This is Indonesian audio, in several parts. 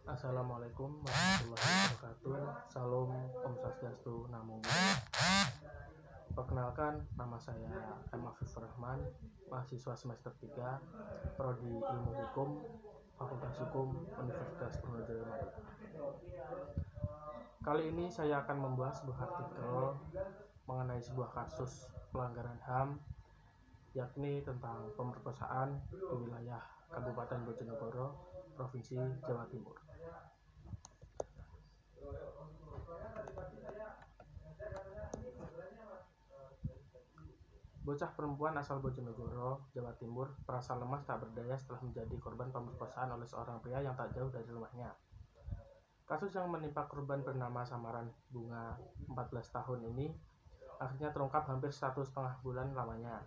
Assalamualaikum warahmatullahi wabarakatuh. Salam Om Swastiastu, Namo Buddhaya. Perkenalkan, nama saya M. Afifur Rahman, mahasiswa semester 3, Prodi Ilmu Hukum, Fakultas Hukum, Universitas Trunojoyo Malang. Kali ini saya akan membahas sebuah artikel mengenai sebuah kasus pelanggaran HAM, yakni tentang pemerkosaan di wilayah Kabupaten Bojonegoro, Provinsi Jawa Timur. Bocah perempuan asal Bojonegoro, Jawa Timur, merasa lemas tak berdaya setelah menjadi korban pemerkosaan oleh seorang pria yang tak jauh dari rumahnya. Kasus yang menimpa korban bernama samaran Bunga, 14 tahun ini, akhirnya terungkap hampir 1,5 bulan lamanya.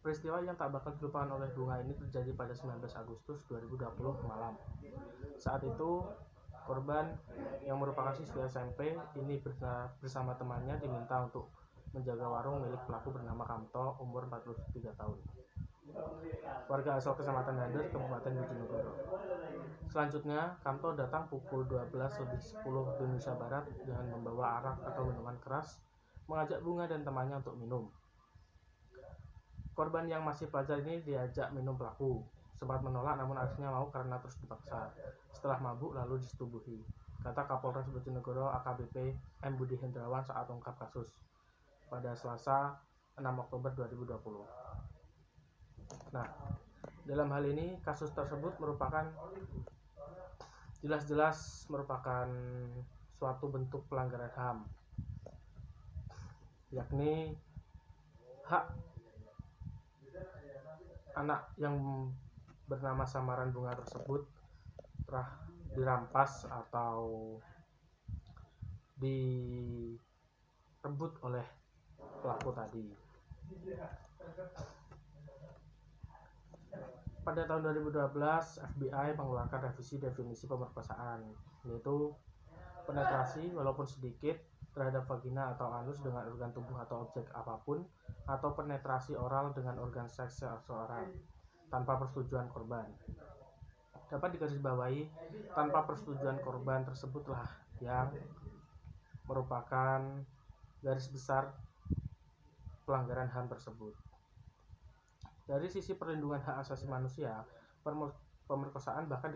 Peristiwa yang tak bakal dilupakan oleh Bunga ini terjadi pada 19 Agustus 2020 malam. Saat itu, korban yang merupakan siswa SMP ini bersama temannya diminta untuk menjaga warung milik pelaku bernama Kamto, umur 43 tahun. Warga asal Kecamatan Dander, Kabupaten Bojonegoro. Selanjutnya, Kamto datang pukul 12:10 Indonesia Barat dengan membawa arak atau minuman keras, mengajak Bunga dan temannya untuk minum. Korban yang masih pelajar ini diajak minum pelaku, sempat menolak namun akhirnya mau karena terus dipaksa. Setelah mabuk lalu disetubuhi, kata Kapolres Bojonegoro AKBP M. Budi Hendrawan saat ungkap kasus pada Selasa 6 Oktober 2020. Nah, dalam hal ini kasus tersebut merupakan jelas-jelas merupakan suatu bentuk pelanggaran HAM, yakni hak anak yang bernama samaran Bunga tersebut telah dirampas atau direbut oleh pelaku tadi. Pada tahun 2012, FBI mengeluarkan revisi definisi pemerkosaan, yaitu penetrasi walaupun sedikit terhadap vagina atau anus dengan organ tubuh atau objek apapun, atau penetrasi oral dengan organ seks seseorang tanpa persetujuan korban. Dapat digarisbawahi, tanpa persetujuan korban tersebutlah yang merupakan garis besar pelanggaran HAM tersebut. Dari sisi perlindungan hak asasi manusia, pemerkosaan bahkan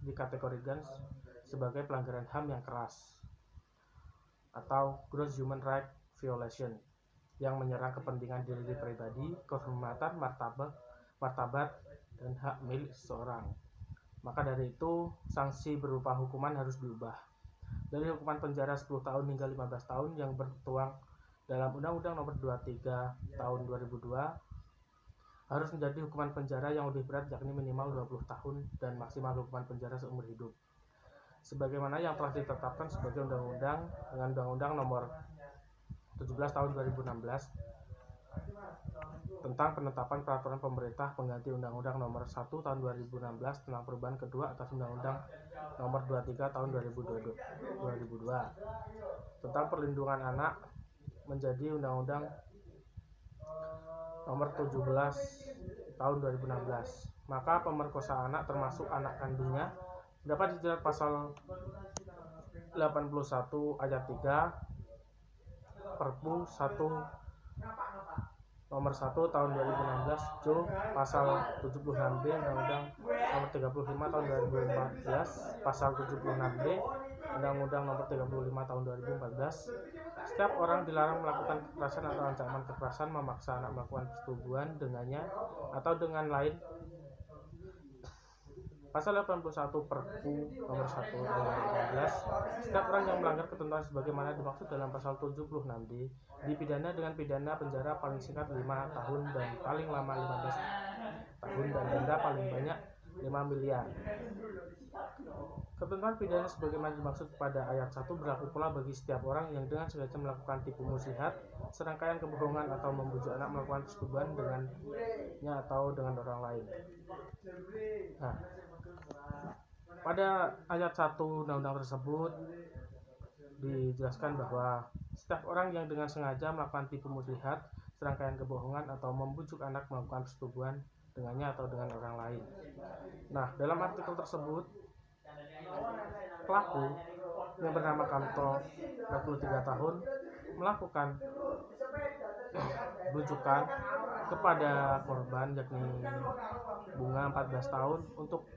dikategorikan sebagai pelanggaran HAM yang keras atau gross human right violation yang menyerang kepentingan diri pribadi, kehormatan, martabat, dan hak milik seseorang. Maka dari itu, sanksi berupa hukuman harus diubah dari hukuman penjara 10 tahun hingga 15 tahun yang tertuang dalam Undang-Undang Nomor 23 Tahun 2002 harus menjadi hukuman penjara yang lebih berat, yakni minimal 20 tahun dan maksimal hukuman penjara seumur hidup, sebagaimana yang telah ditetapkan sebagai undang-undang dengan Undang-Undang Nomor 17 Tahun 2016 tentang penetapan peraturan pemerintah pengganti Undang-Undang Nomor 1 Tahun 2016 tentang perubahan kedua atas Undang-Undang Nomor 23 Tahun 2002 tentang perlindungan anak menjadi Undang-Undang Nomor 17 Tahun 2016. Maka pemerkosaan anak termasuk anak kandungnya dapat dijerat pasal 81 ayat 3 Perpu 1 Nomor 1 Tahun 2016 Jo pasal 76B Undang-Undang Nomor 35 Tahun 2014 pasal 76B Undang-Undang Nomor 35 Tahun 2014. Setiap orang dilarang melakukan kekerasan atau ancaman kekerasan, memaksa anak melakukan persetubuhan dengannya atau dengan lain. Pasal 81 Perpu Nomor 1 Tahun 2015, setiap orang yang melanggar ketentuan sebagaimana dimaksud dalam pasal 76D dipidana dengan pidana penjara paling singkat 5 tahun dan paling lama 15 tahun dan denda paling banyak 5 miliar. Ketentuan pidana sebagaimana dimaksud pada ayat 1 berlaku pula bagi setiap orang yang dengan sengaja melakukan tipu muslihat, serangkaian kebohongan atau membujuk anak melakukan persetubuhan dengannya atau dengan orang lain. Nah, pada ayat 1 undang-undang tersebut dijelaskan bahwa setiap orang yang dengan sengaja melakukan tipu muslihat, serangkaian kebohongan atau membujuk anak melakukan persetubuhan dengannya atau dengan orang lain. Nah, dalam artikel tersebut, pelaku yang bernama Kanto, 23 tahun, melakukan bujukan kepada korban yakni Bunga, 14 tahun, untuk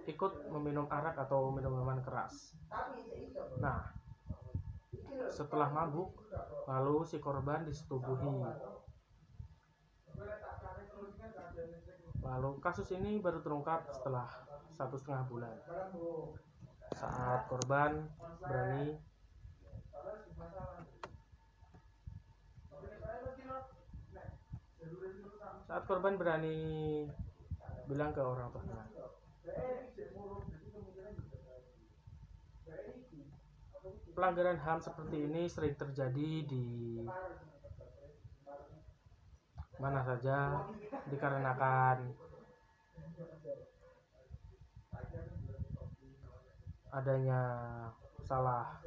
ikut meminum arak atau minuman keras. Nah, setelah mabuk, lalu si korban disetubuhi. Lalu kasus ini baru terungkap setelah 1,5 bulan, saat korban berani bilang ke orang tuanya. Pelanggaran HAM seperti ini sering terjadi di mana saja, dikarenakan adanya salah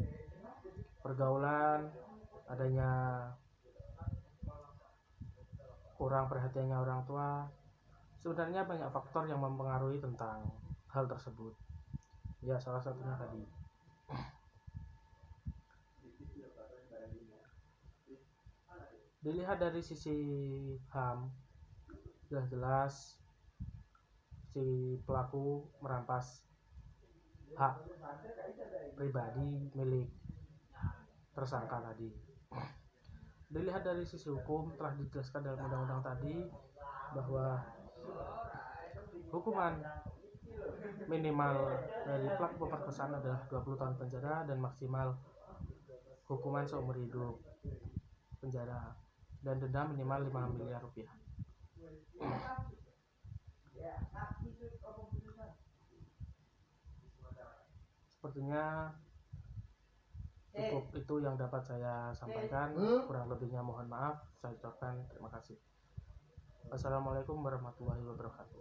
pergaulan, adanya kurang perhatiannya orang tua. Sebenarnya banyak faktor yang mempengaruhi tentang hal tersebut. Ya, salah satunya tadi. Dilihat dari sisi HAM, sudah jelas si pelaku merampas hak pribadi milik tersangka tadi. Dilihat dari sisi hukum, telah dijelaskan dalam undang-undang tadi bahwa hukuman minimal dari pelaku pemerkosaan adalah 20 tahun penjara dan maksimal hukuman seumur hidup penjara dan denda minimal 5 miliar rupiah. Sepertinya cukup itu yang dapat saya sampaikan. Kurang lebihnya mohon maaf. Saya ucapkan terima kasih. Wassalamualaikum warahmatullahi wabarakatuh.